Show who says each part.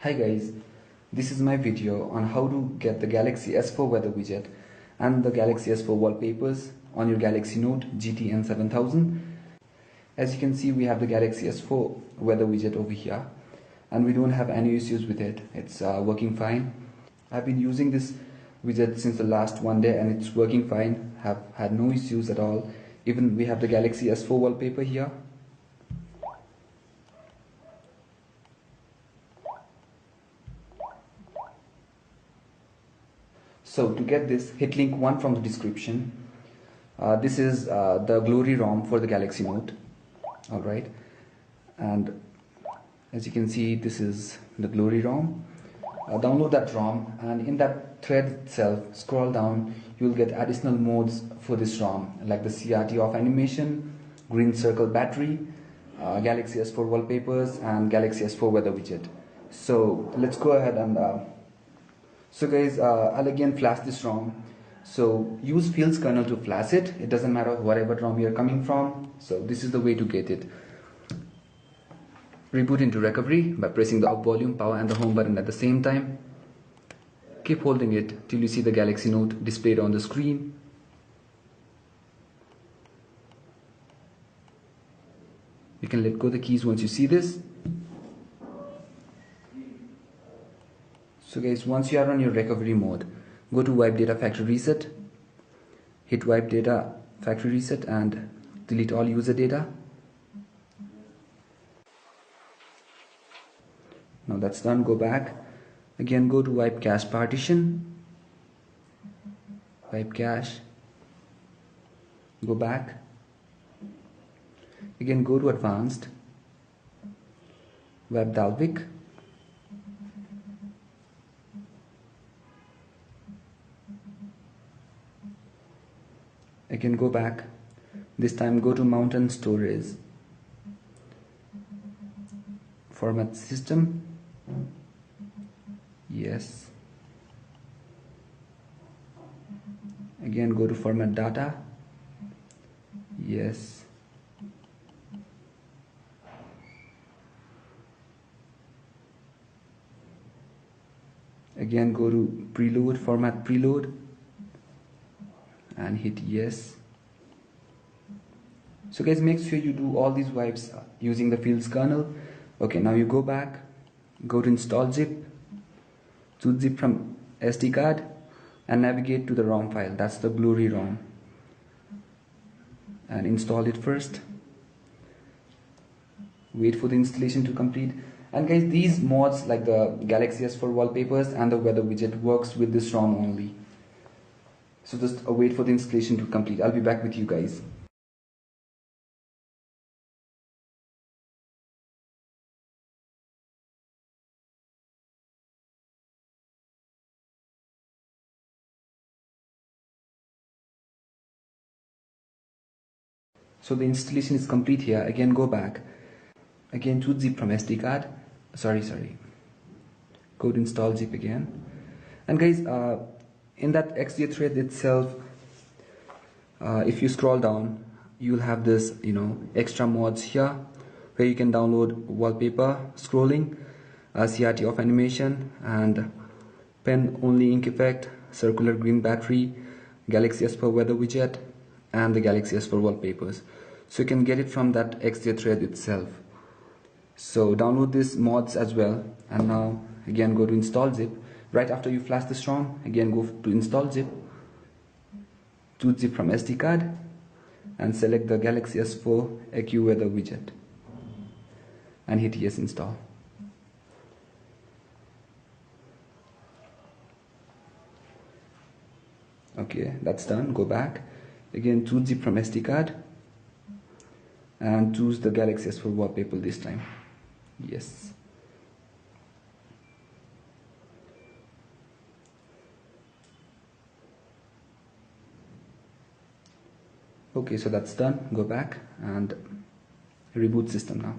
Speaker 1: Hi guys, this is my video on how to get the Galaxy S4 weather widget and the Galaxy S4 wallpapers on your Galaxy Note GT N7000. As you can see, we have the Galaxy S4 weather widget over here and we don't have any issues with it. It's working fine. I've been using this widget since the last one day and it's working fine. Have had no issues at all. Even we have the Galaxy S4 wallpaper here. So to get this, hit link 1 from the description. This is the Glory ROM for the Galaxy Note. Alright, and as you can see, this is the Glory ROM. Download that ROM, and in that thread itself, scroll down, you will get additional modes for this ROM, like the CRT off animation, green circle battery, Galaxy S4 wallpapers, and Galaxy S4 weather widget. So let's go ahead and so guys, I'll again flash this ROM. So use Fields kernel to flash it. It doesn't matter whatever ROM you're coming from. So this is the way to get it. Reboot into recovery by pressing the up volume, power and the home button at the same time. Keep holding it till you see the Galaxy Note displayed on the screen. You can let go the keys once you see this. So guys, once you are on your recovery mode, go to wipe data factory reset, hit wipe data factory reset and delete all user data. Now that's done, go back. Again go to wipe cache partition, wipe cache, go back. Again go to advanced, wipe Dalvik. Again go back, this time go to mountain storage, format system, yes, again go to format data, yes, again go to preload, format preload and hit yes. So guys, make sure you do all these wipes using the Fields kernel. Okay, now you go back, go to install zip, choose zip from SD card and navigate to the ROM file. That's the Glory ROM, and install it first. Wait for the installation to complete. And guys, these mods like the Galaxy S4 wallpapers and the weather widget works with this ROM only. So just wait for the installation to complete. I'll be back with you guys. So the installation is complete here. Again go back. Again choose zip from SD card. Go to install zip again. And guys, in that XJ thread itself, if you scroll down, you'll have this, extra mods here where you can download wallpaper, scrolling, CRT off animation, and pen only ink effect, circular green battery, Galaxy S4 weather widget, and the Galaxy S4 wallpapers. So you can get it from that XJ thread itself. So download these mods as well. And now again go to install zip. Right after you flash this ROM, again go to install zip, choose zip from SD card and select the Galaxy S4 AccuWeather widget and hit yes install. Okay, that's done. Go back. Again choose zip from SD card and choose the Galaxy S4 wallpaper this time. Yes. Okay, so that's done. Go back and reboot system now.